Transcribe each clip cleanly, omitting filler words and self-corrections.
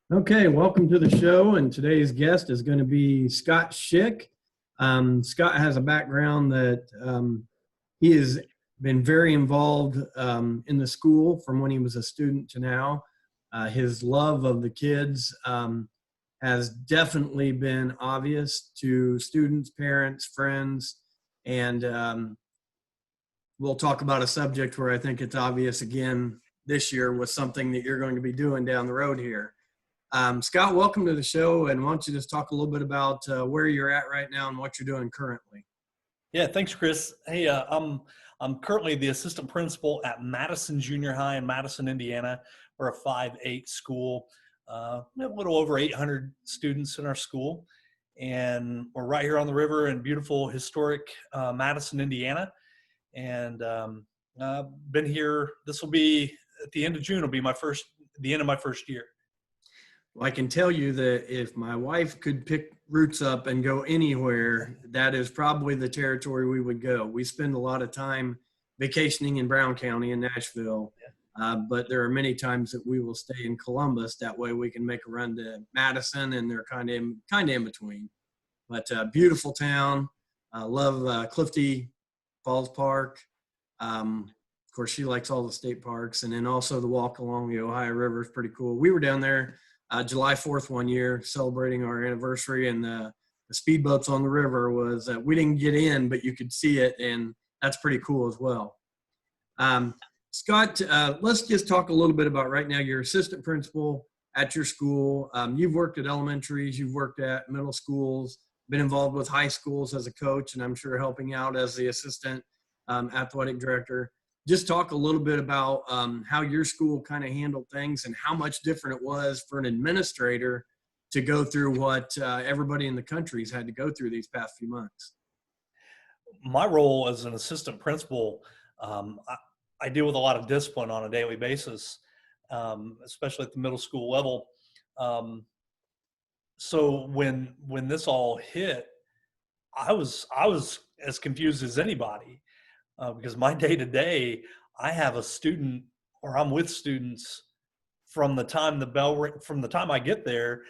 Okay, welcome to the show. And today's guest is going to be Scott Schick. Scott has a background that he has been very involved in the school from when he was a student to now. His love of the kids has definitely been obvious to students, parents, friends, and we'll talk about a subject where I think it's obvious again this year with something that you're going to be doing down the road here. Scott, welcome to the show, and why don't you just talk a little bit about where you're at right now and what you're doing currently? Yeah, thanks, Chris. Hey, I'm currently the assistant principal at Madison Junior High in Madison, Indiana. We're a 5-8 school. We have a little over 800 students in our school, and we're right here on the river in beautiful, historic Madison, Indiana. And been here. This will be at the end of June. Will be the end of my first year. Well, I can tell you that if my wife could pick roots up and go anywhere, that is probably the territory we would go. We spend a lot of time vacationing in Brown County in Nashville, but there are many times that we will stay in Columbus. That way, we can make a run to Madison, and they're kind of in between. But beautiful town. Love Clifty Falls Park. Of course, she likes all the state parks, and then also the walk along the Ohio River is pretty cool. We were down there July 4th one year celebrating our anniversary, and the speedboats on the river was we didn't get in, but you could see it, and that's pretty cool as well. Scott, let's just talk a little bit about right now. You're assistant principal at your school. You've worked at elementaries, you've worked at middle schools, been involved with high schools as a coach, and I'm sure helping out as the assistant athletic director. Just talk a little bit about how your school kind of handled things and how much different it was for an administrator to go through what everybody in the country's had to go through these past few months. My role as an assistant principal, I deal with a lot of discipline on a daily basis, especially at the middle school level. So when this all hit, I was as confused as anybody. Because my day to day, I have a student, or I'm with students from the time from the time I get there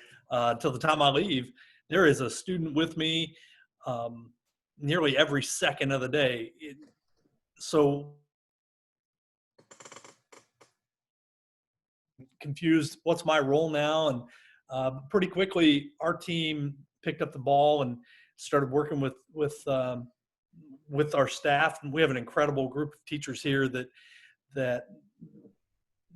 till the time I leave. There is a student with me nearly every second of the day. So confused, what's my role now? And pretty quickly, our team picked up the ball and started working with our staff, and we have an incredible group of teachers here that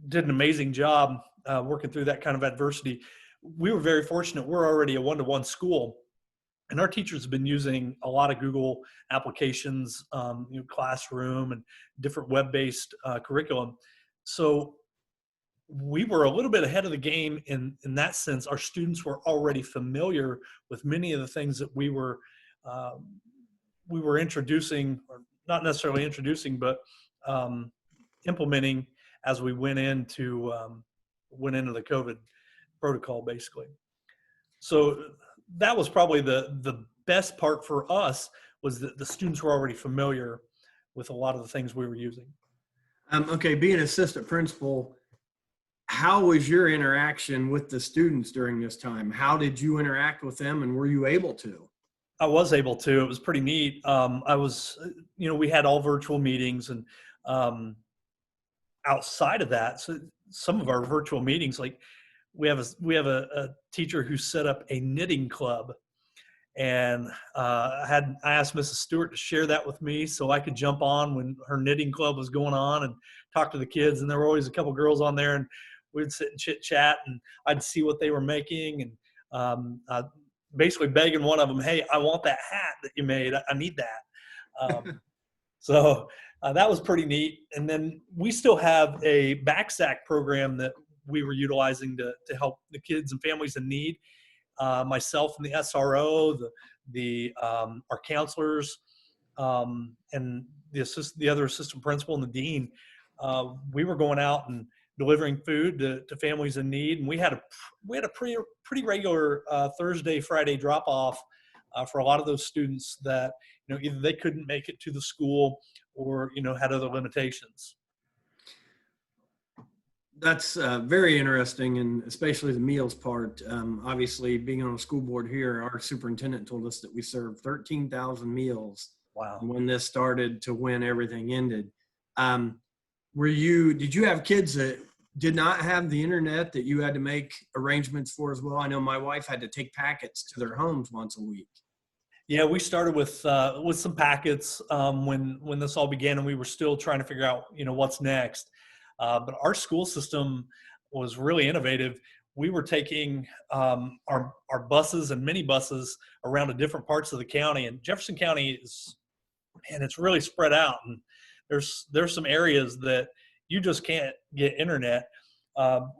did an amazing job working through that kind of adversity. We were very fortunate. We're already a one-to-one school, and our teachers have been using a lot of Google applications, Classroom and different web-based curriculum. So we were a little bit ahead of the game in that sense. Our students were already familiar with many of the things that we were introducing, or not necessarily introducing, but implementing as we went into the COVID protocol, basically. So that was probably the best part for us, was that the students were already familiar with a lot of the things we were using. Okay, being assistant principal, how was your interaction with the students during this time? How did you interact with them, and were you able to? I was able to. It was pretty neat. We had all virtual meetings, and outside of that, so some of our virtual meetings, like we have a teacher who set up a knitting club, and I asked Mrs. Stewart to share that with me so I could jump on when her knitting club was going on and talk to the kids. And there were always a couple girls on there, and we'd sit and chit chat, and I'd see what they were making, and basically begging one of them, "Hey, I want that hat that you made. I need that." So that was pretty neat. And then we still have a backsack program that we were utilizing to help the kids and families in need. Myself and the SRO, our counselors, and the other assistant principal and the dean, we were going out and delivering food to families in need. And we had a pretty regular Thursday, Friday drop off for a lot of those students that, either they couldn't make it to the school or, had other limitations. That's very interesting, and especially the meals part. Obviously, being on a school board here, our superintendent told us that we served 13,000 meals Wow. when this started to when everything ended. Um, did you have kids that did not have the internet that you had to make arrangements for as well? I know my wife had to take packets to their homes once a week. Yeah, we started with some packets when this all began, and we were still trying to figure out what's next. But our school system was really innovative. We were taking our buses and mini buses around to different parts of the county, and Jefferson County is, man, it's really spread out, and there's some areas that you just can't get internet.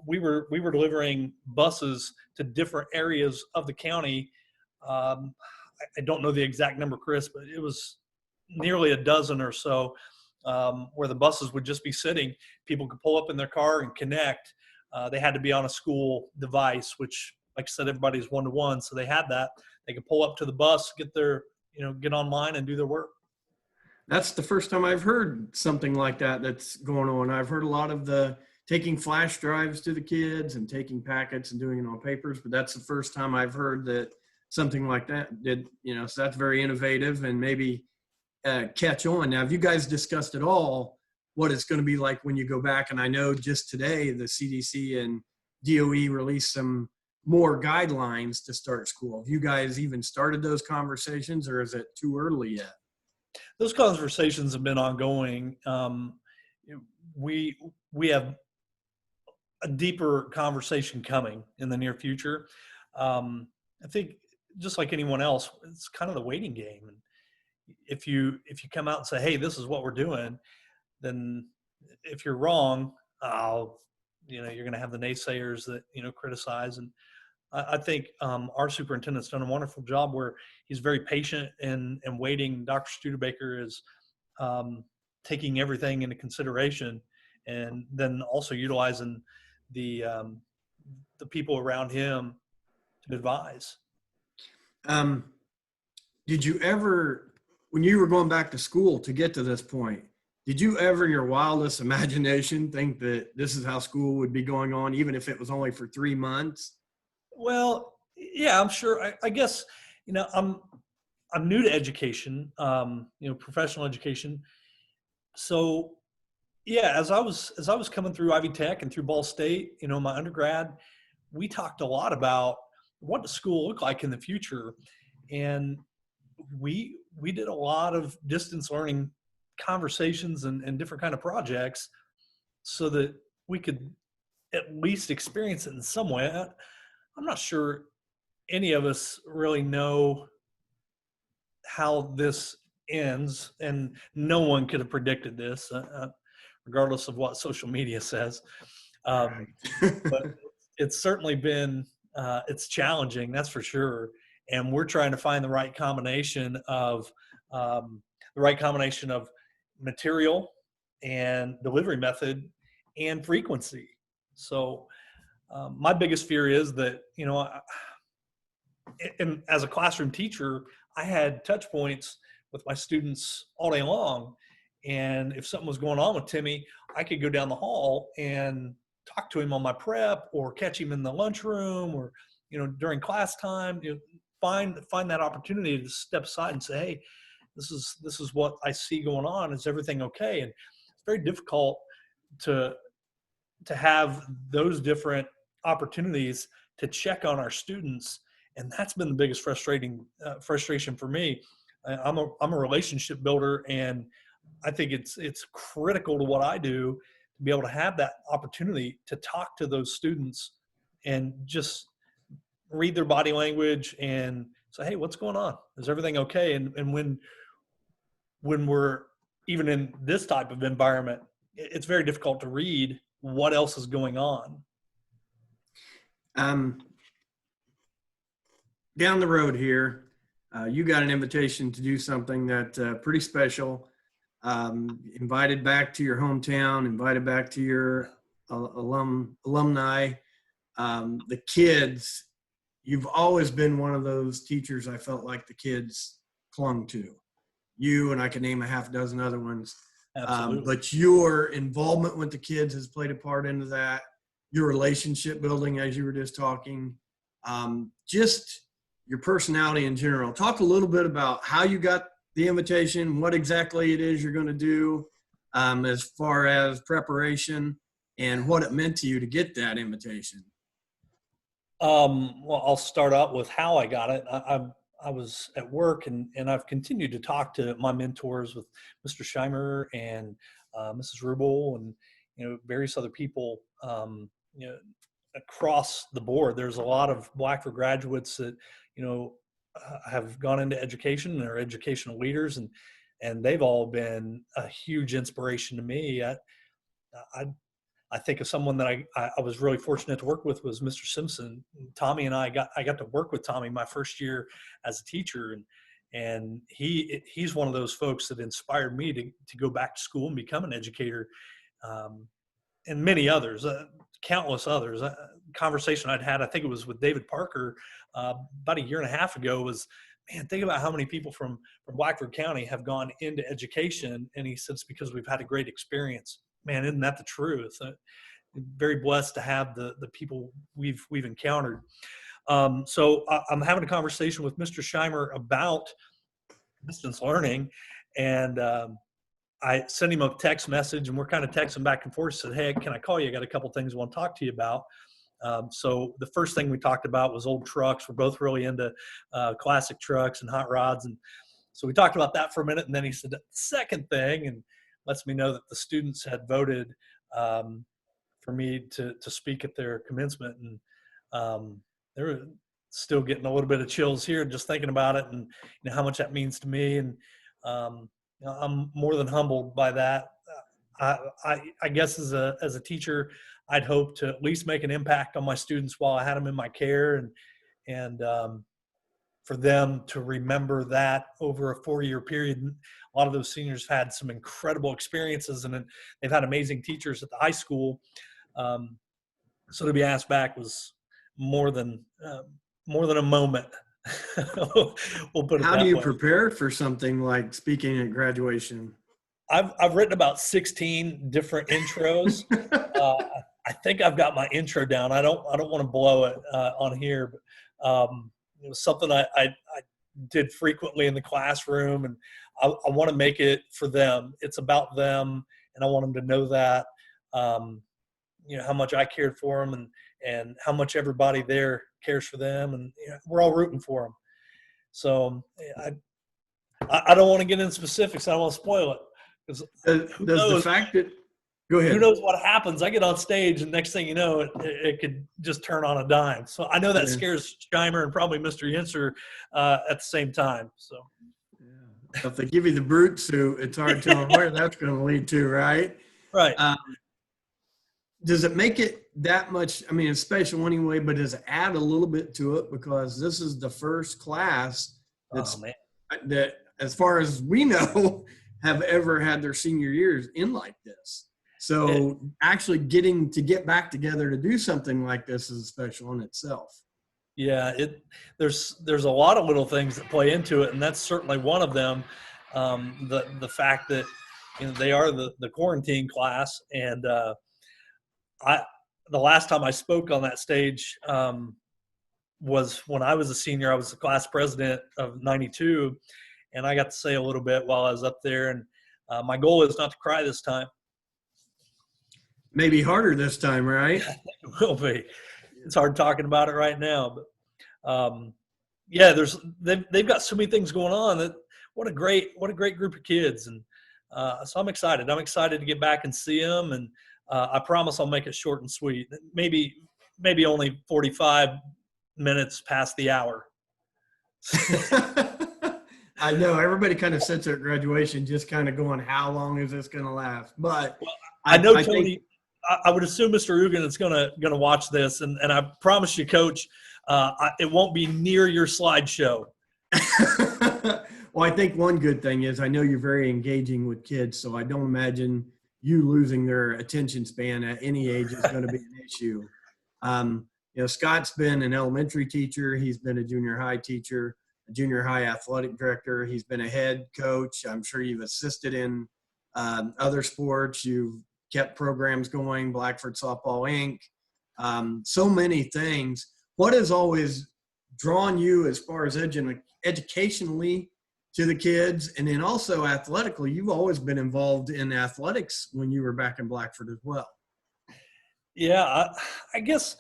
We were delivering buses to different areas of the county. I don't know the exact number, Chris, but it was nearly a dozen or so, where the buses would just be sitting. People could pull up in their car and connect. They had to be on a school device, which, like I said, everybody's one-to-one. So they had that. They could pull up to the bus, get online and do their work. That's the first time I've heard something like that that's going on. I've heard a lot of the taking flash drives to the kids and taking packets and doing it on papers, but that's the first time I've heard that something like that did, so that's very innovative and maybe catch on. Now, have you guys discussed at all what it's going to be like when you go back? And I know just today the CDC and DOE released some more guidelines to start school. Have you guys even started those conversations, or is it too early yet? Those conversations have been ongoing. We have a deeper conversation coming in the near future. I think just like anyone else, it's kind of the waiting game. And if you come out and say, "Hey, this is what we're doing," then if you're wrong, you're going to have the naysayers that criticize. And I think our superintendent's done a wonderful job where he's very patient and waiting. Dr. Studebaker is taking everything into consideration, and then also utilizing the people around him to advise. Did you ever, when you were going back to school to get to this point, did you ever in your wildest imagination think that this is how school would be going on, even if it was only for 3 months? Well, yeah, I'm sure. I guess I'm new to education, professional education. So yeah, as I was coming through Ivy Tech and through Ball State, my undergrad, we talked a lot about what does school look like in the future, and we did a lot of distance learning conversations and different kind of projects so that we could at least experience it in some way. I'm not sure any of us really know how this ends, and no one could have predicted this, regardless of what social media says. But it's certainly been, it's challenging, that's for sure. And we're trying to find the right combination of material and delivery method and frequency. So my biggest fear is that, and as a classroom teacher, I had touch points with my students all day long. And if something was going on with Timmy, I could go down the hall and talk to him on my prep, or catch him in the lunchroom, or, during class time, find that opportunity to step aside and say, "Hey, this is what I see going on. Is everything okay?" And it's very difficult to have those different opportunities to check on our students. And that's been the biggest frustration for me. I'm a relationship builder, and I think it's critical to what I do to be able to have that opportunity to talk to those students and just read their body language and say, "Hey, what's going on? Is everything okay?" And when we're even in this type of environment, it's very difficult to read what else is going on. Down the road here, you got an invitation to do something that pretty special. Invited back to your hometown, invited back to your alumni, the kids. You've always been one of those teachers I felt like the kids clung to. You, and I can name a half dozen other ones. Absolutely. But your involvement with the kids has played a part into that. your relationship building, as you were just talking, just your personality in general. Talk a little bit about how you got the invitation, what exactly it is you're going to do, as far as preparation, and what it meant to you to get that invitation. Well, I'll start out with how I got it. I was at work, and I've continued to talk to my mentors with Mr. Scheimer and Mrs. Rubel, and various other people. You know, across the board, there's a lot of Blackford graduates that have gone into education and are educational leaders, and they've all been a huge inspiration to me. I think of someone that I was really fortunate to work with was Mr. Simpson. Tommy and I got to work with Tommy my first year as a teacher, and he's one of those folks that inspired me to go back to school and become an educator, and many others, countless others. Conversation I'd had, I think it was with David Parker about a year and a half ago, was, man, think about how many people from Blackford County have gone into education, and he said it's because we've had a great experience. Man, isn't that the truth? Very blessed to have the people we've encountered. So I'm having a conversation with Mr. Scheimer about distance learning, and I sent him a text message, and we're kind of texting back and forth. Said, "Hey, can I call you? I got a couple things I want to talk to you about." So the first thing we talked about was old trucks. We're both really into classic trucks and hot rods, and so we talked about that for a minute. And then he said, the second thing, and lets me know that the students had voted for me to speak at their commencement, and they were still getting a little bit of chills here just thinking about it, and how much that means to me. And I'm more than humbled by that. I guess as a teacher, I'd hope to at least make an impact on my students while I had them in my care, and for them to remember that over a 4-year period. A lot of those seniors had some incredible experiences, and they've had amazing teachers at the high school. So to be asked back was more than a moment. We'll put it How that do you way. prepare for something like speaking at graduation? I've written about 16 different intros. I think I've got my intro down. I don't want to blow it on here, but it was something I did frequently in the classroom, and I want to make it for them. It's about them, and I want them to know that, how much I cared for them, and how much everybody there cares for them, and we're all rooting for them. So I don't want to get into specifics. I don't want to spoil it, because who Does knows? the fact that Go ahead. Who knows what happens? I get on stage, and next thing you know, it could just turn on a dime. So I know that scares Scheimer and probably Mr. Yinser at the same time. So if they give you the brute suit, it's hard telling where that's going to lead to, right? Right. Does it make it that much? I mean, it's special anyway, but does it add a little bit to it, because this is the first class that, as far as we know, have ever had their senior years in like this. So actually getting to get back together to do something like this is special in itself. Yeah, there's a lot of little things that play into it, and that's certainly one of them. The fact that they are the quarantine class, and the last time I spoke on that stage was when I was a senior. I was the class president of '92, and I got to say a little bit while I was up there. And my goal is not to cry this time. Maybe harder this time, right? It will be. It's hard talking about it right now, but they've got so many things going on. That what a great group of kids, and so I'm excited. I'm excited to get back and see them, and I promise I'll make it short and sweet. Maybe only 45 minutes past the hour. I know everybody kind of sits at graduation just kind of going, how long is this going to last? But I know Tony. I would assume Mr. Ugan is going to watch this, and I promise you, Coach, it won't be near your slideshow. Well, I think one good thing is I know you're very engaging with kids, so I don't imagine you losing their attention span at any age is going to be an issue. Scott's been an elementary teacher. He's been a junior high teacher, a junior high athletic director. He's been a head coach. I'm sure you've assisted in other sports. You've kept programs going, Blackford Softball Inc. so many things. What has always drawn you as far as educationally to the kids, and then also athletically? You've always been involved in athletics when you were back in Blackford as well. Yeah, I guess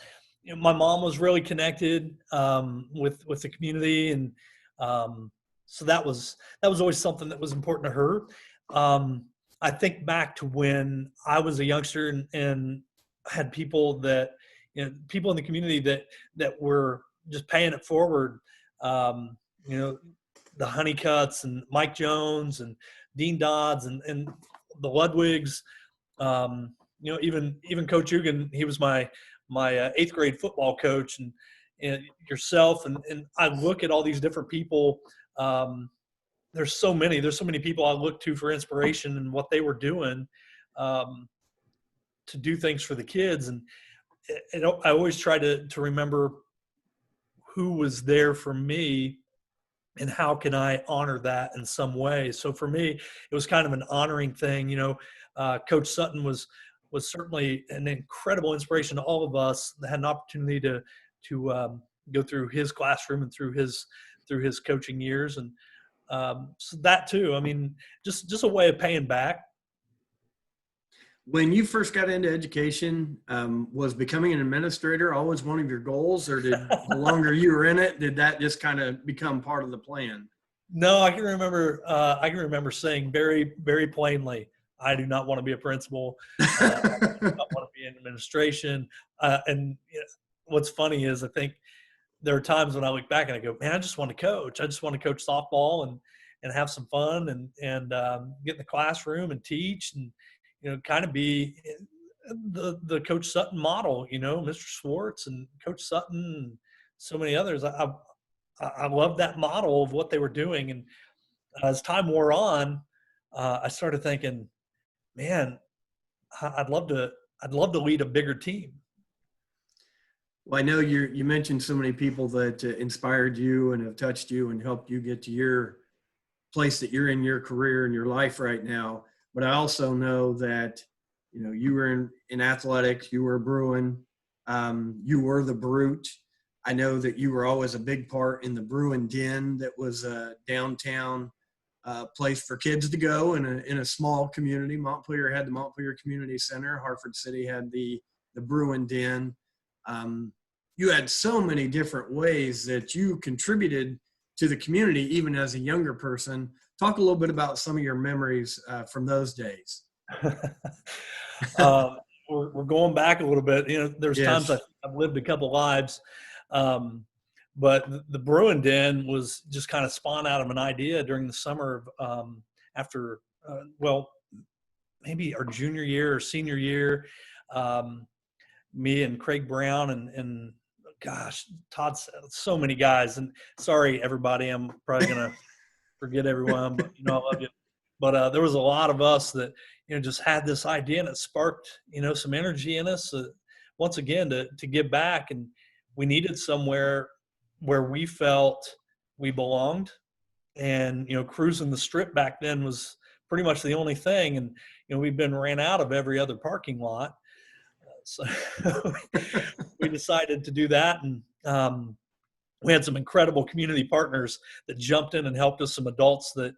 my mom was really connected with the community, and so that was always something that was important to her. I think back to when I was a youngster and had people that people in the community that were just paying it forward. Um, you know, the Honeycutts and Mike Jones and Dean Dodds and the Ludwigs. Even Coach Hugan, he was my eighth grade football coach, and yourself, and I look at all these different people. There's so many people I look to for inspiration and what they were doing to do things for the kids, and I always try to remember who was there for me and how can I honor that in some way. So for me, it was kind of an honoring thing. Coach Sutton was certainly an incredible inspiration to all of us that had an opportunity to go through his classroom and through his coaching years, and so that too. I mean, just a way of paying back. When you first got into education, was becoming an administrator always one of your goals, or did the longer you were in it, did that just kind of become part of the plan? No, I can remember. I can remember saying very, very plainly, "I do not want to be a principal. I do not want to be in administration." And what's funny is, I think there are times when I look back and I go, "Man, I just want to coach. I just want to coach softball and have some fun and get in the classroom and teach and kind of be the Coach Sutton model. Mr. Schwartz and Coach Sutton and so many others. I love that model of what they were doing. And as time wore on, I started thinking, man, I'd love to lead a bigger team. Well, I know you mentioned so many people that inspired you and have touched you and helped you get to your place that you're in your career and your life right now. But I also know that, you were in athletics, you were a Bruin, you were the Brute. I know that you were always a big part in the Bruin Den that was a downtown place for kids to go in a small community. Montpelier had the Montpelier Community Center. Hartford City had the Bruin Den. You had so many different ways that you contributed to the community, even as a younger person. Talk a little bit about some of your memories from those days. We're going back a little bit. There's Yes. times I've lived a couple lives, but the Bruin Den was just kind of spawned out of an idea during the summer of after maybe our junior year or senior year. Me and Craig Brown and gosh, Todd, so many guys. And sorry, everybody, I'm probably gonna forget everyone, but I love you. But there was a lot of us that just had this idea, and it sparked some energy in us. Once again, to give back, and we needed somewhere where we felt we belonged. And cruising the strip back then was pretty much the only thing. And we've been ran out of every other parking lot. So we decided to do that, and we had some incredible community partners that jumped in and helped us, some adults that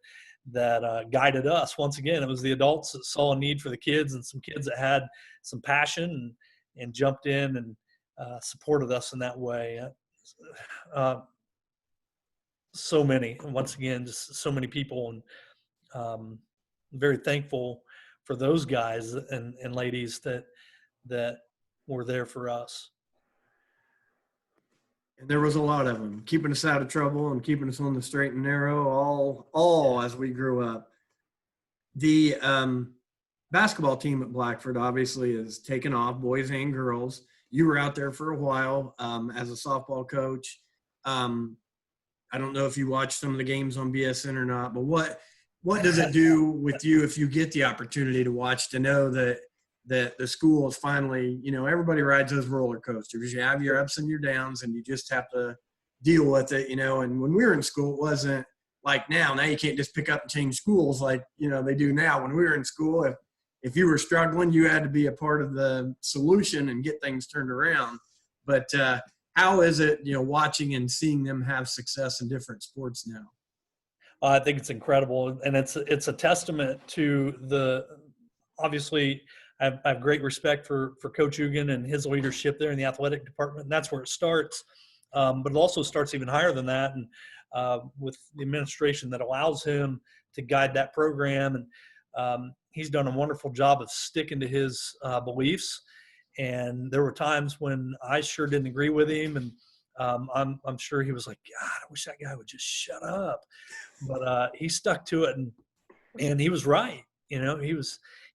guided us. Once again, it was the adults that saw a need for the kids, and some kids that had some passion and jumped in and supported us in that way. So many, and once again, just so many people, and I'm very thankful for those guys and ladies that were there for us. And there was a lot of them, keeping us out of trouble and keeping us on the straight and narrow, all as we grew up. The basketball team at Blackford obviously has taken off, boys and girls. You were out there for a while as a softball coach. I don't know if you watched some of the games on BSN or not, but what does it do with you if you get the opportunity to watch, to know that the school is finally, everybody rides those roller coasters. You have your ups and your downs, and you just have to deal with it, and when we were in school, it wasn't like now. Now you can't just pick up and change schools like, they do now. When we were in school, if you were struggling, you had to be a part of the solution and get things turned around. But how is it, watching and seeing them have success in different sports now? I think it's incredible, and it's a testament to obviously. I have great respect for Coach Ugan and his leadership there in the athletic department, and that's where it starts. But it also starts even higher than that, and with the administration that allows him to guide that program. And he's done a wonderful job of sticking to his beliefs. And there were times when I sure didn't agree with him, and I'm sure he was like, God, I wish that guy would just shut up. But he stuck to it, and he was right.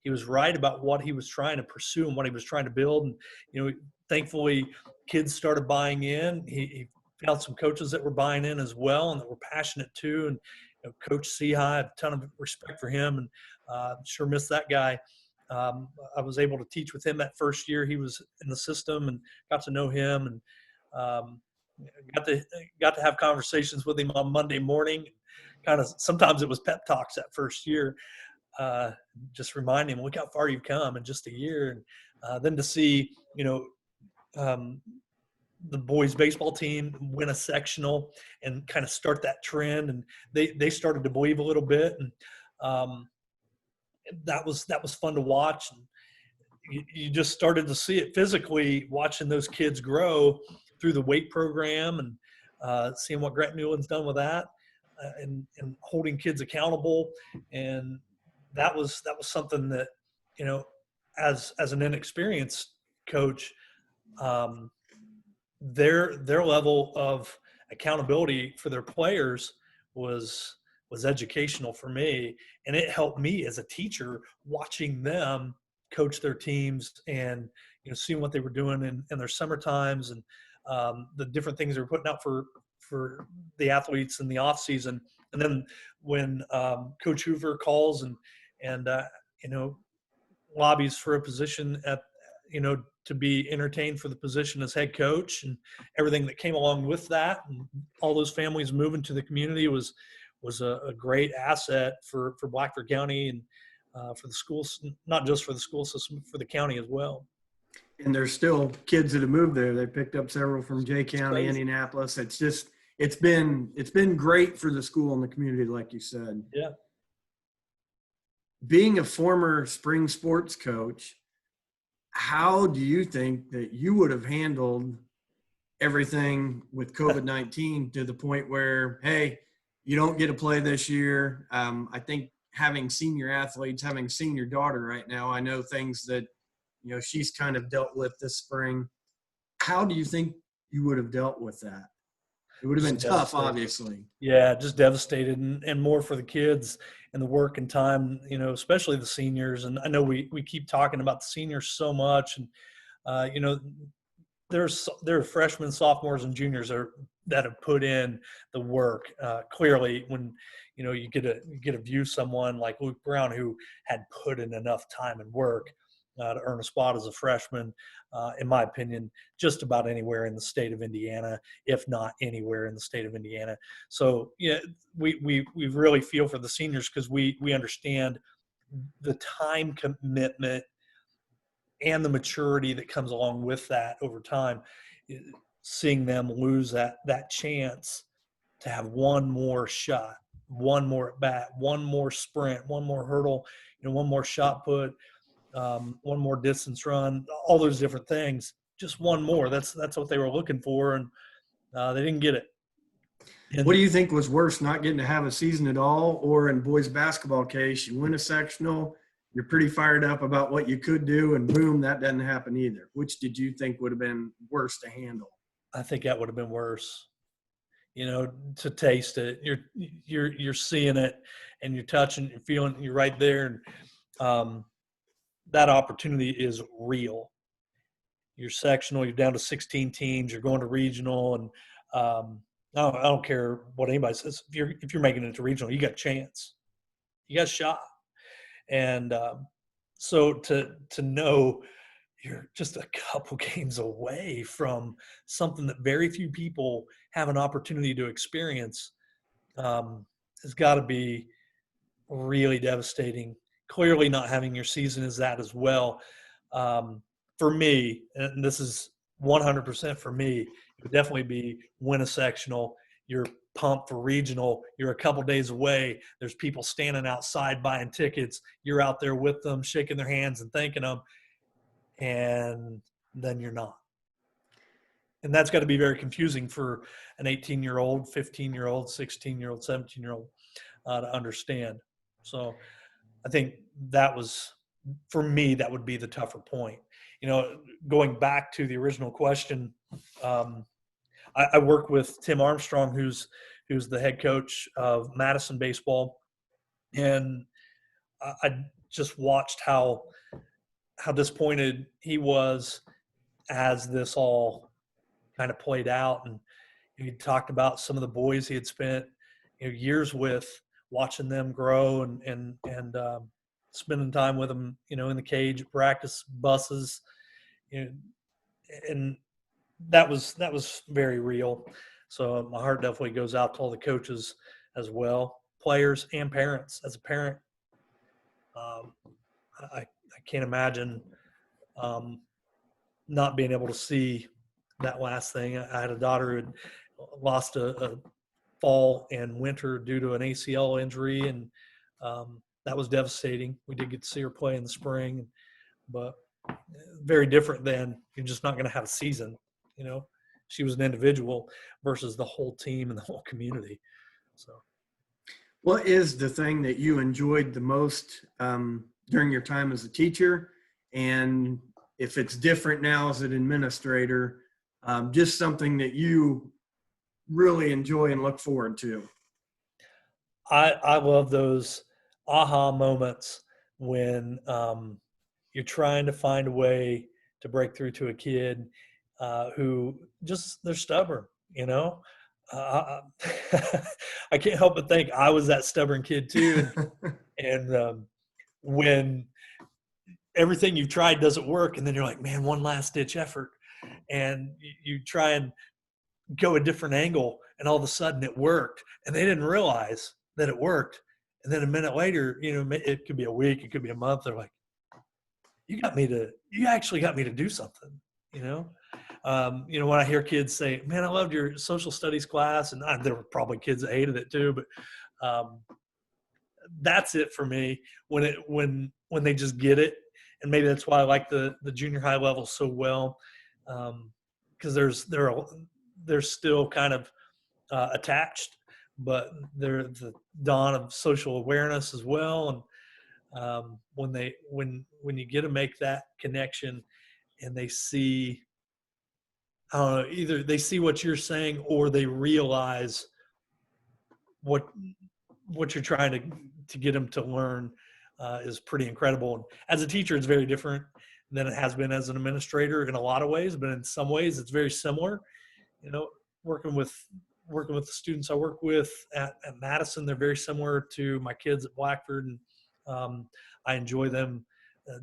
He was right about what he was trying to pursue and what he was trying to build. And thankfully, kids started buying in. He found some coaches that were buying in as well and that were passionate too. And Coach Sehi, I have a ton of respect for him, and sure miss that guy. I was able to teach with him that first year he was in the system, and got to know him, and um, got to have conversations with him on Monday morning. Kind of sometimes it was pep talks that first year, just remind him, look how far you've come in just a year. And then to see um, the boys baseball team win a sectional and kind of start that trend, and they started to believe a little bit, and that was fun to watch. And you just started to see it physically, watching those kids grow through the weight program, and seeing what Grant Newland's done with that, and holding kids accountable. And that was something that, as an inexperienced coach, their level of accountability for their players was educational for me, and it helped me as a teacher watching them coach their teams, and seeing what they were doing in their summer times, and the different things they were putting out for the athletes in the off season. And then when Coach Hoover calls and lobbies for a position at to be entertained for the position as head coach, and everything that came along with that, and all those families moving to the community was a great asset for Blackford County, and for the schools, not just for the school system, for the county as well. And there's still kids that have moved there. They picked up several from Jay County, Indianapolis. It's been great for the school and the community, like you said. Yeah. Being a former spring sports coach, how do you think that you would have handled everything with COVID-19 to the point where, hey, you don't get to play this year? I think having senior athletes, having seen your daughter right now, I know things that, she's kind of dealt with this spring. How do you think you would have dealt with that? It would have been tough, obviously. Yeah, just devastated, and more for the kids and the work and time, especially the seniors. And I know we keep talking about the seniors so much, and there are freshmen, sophomores, and juniors that have put in the work. Clearly, when you get to view someone like Luke Brown, who had put in enough time and work to earn a spot as a freshman, in my opinion, just about anywhere in the state of Indiana, if not anywhere in the state of Indiana. So we really feel for the seniors, because we understand the time commitment and the maturity that comes along with that over time. Seeing them lose that chance to have one more shot, one more at bat, one more sprint, one more hurdle, one more shot put, one more distance run, all those different things, just one more. That's what they were looking for, and they didn't get it. And what do you think was worse, not getting to have a season at all, or in boys basketball case, you win a sectional, you're pretty fired up about what you could do, and boom, that doesn't happen either? Which did you think would have been worse to handle? I think that would have been worse. To taste it, you're seeing it, and you're touching, you're feeling, you're right there, and that opportunity is real. You're sectional, you're down to 16 teams, you're going to regional, and I don't care what anybody says. If you're making it to regional, you got a chance, you got a shot. And so to know you're just a couple games away from something that very few people have an opportunity to experience, has got to be really devastating. clearly not having your season is that as well. For me, and this is 100% for me, it would definitely be win a sectional. You're pumped for regional. You're a couple days away. There's people standing outside buying tickets. You're out there with them, shaking their hands and thanking them, and then you're not. And that's got to be very confusing for an 18-year-old, 15-year-old, 16-year-old, 17-year-old to understand. So I think that was, for me, that would be the tougher point. Going back to the original question, I work with Tim Armstrong, who's the head coach of Madison baseball, and I just watched how disappointed he was as this all kind of played out. And he talked about some of the boys he had spent years with, watching them grow and spending time with them, in the cage, practice, buses, and that was very real. So my heart definitely goes out to all the coaches as well, players and parents. As a parent, I can't imagine not being able to see that last thing. I had a daughter who had lost a fall and winter due to an ACL injury, and that was devastating. We did get to see her play in the spring, but very different than you're just not going to have a season. She was an individual versus the whole team and the whole community. So, what is the thing that you enjoyed the most during your time as a teacher? And if it's different now as an administrator, just something that you really enjoy and look forward to? I love those aha moments when you're trying to find a way to break through to a kid who just, they're stubborn, I can't help but think I was that stubborn kid too. And when everything you've tried doesn't work, and then you're like, man, one last ditch effort, and you try and go a different angle, and all of a sudden it worked, and they didn't realize that it worked. And then a minute later, it could be a week, it could be a month. They're like, you actually got me to do something, when I hear kids say, man, I loved your social studies class. And there were probably kids that hated it too, but that's it for me when they just get it. And maybe that's why I like the junior high level so well. Cause they're still kind of attached, but they're the dawn of social awareness as well. And when you get to make that connection and they see, I don't know, either they see what you're saying or they realize what you're trying to get them to learn is pretty incredible. And as a teacher, it's very different than it has been as an administrator in a lot of ways, but in some ways it's very similar. Working with the students I work with at Madison, they're very similar to my kids at Blackford, and I enjoy them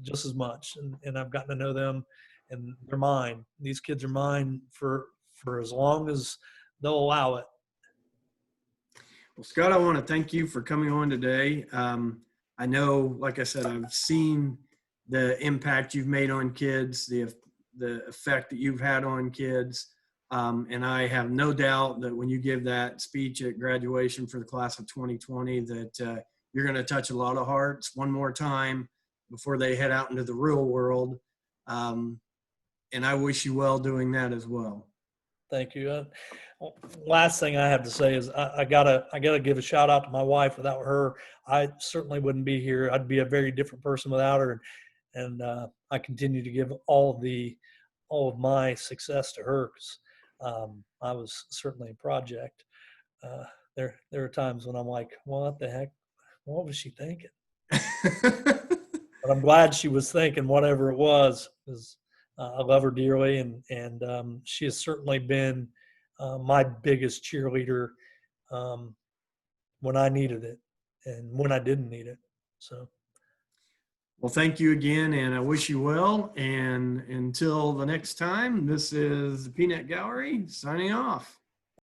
just as much. And I've gotten to know them, and they're mine. These kids are mine for as long as they'll allow it. Well, Scott, I want to thank you for coming on today. I know, like I said, I've seen the impact you've made on kids, the effect that you've had on kids. And I have no doubt that when you give that speech at graduation for the class of 2020, that you're going to touch a lot of hearts one more time before they head out into the real world. And I wish you well doing that as well. Thank you. Last thing I have to say is I gotta give a shout out to my wife. Without her, I certainly wouldn't be here. I'd be a very different person without her. And I continue to give all of my success to her, because I was certainly a project. There are times when I'm like, what the heck? What was she thinking? But I'm glad she was thinking whatever it was, because I love her dearly, and she has certainly been my biggest cheerleader when I needed it and when I didn't need it. So, well, thank you again, and I wish you well. And until the next time, this is the Peanut Gallery signing off.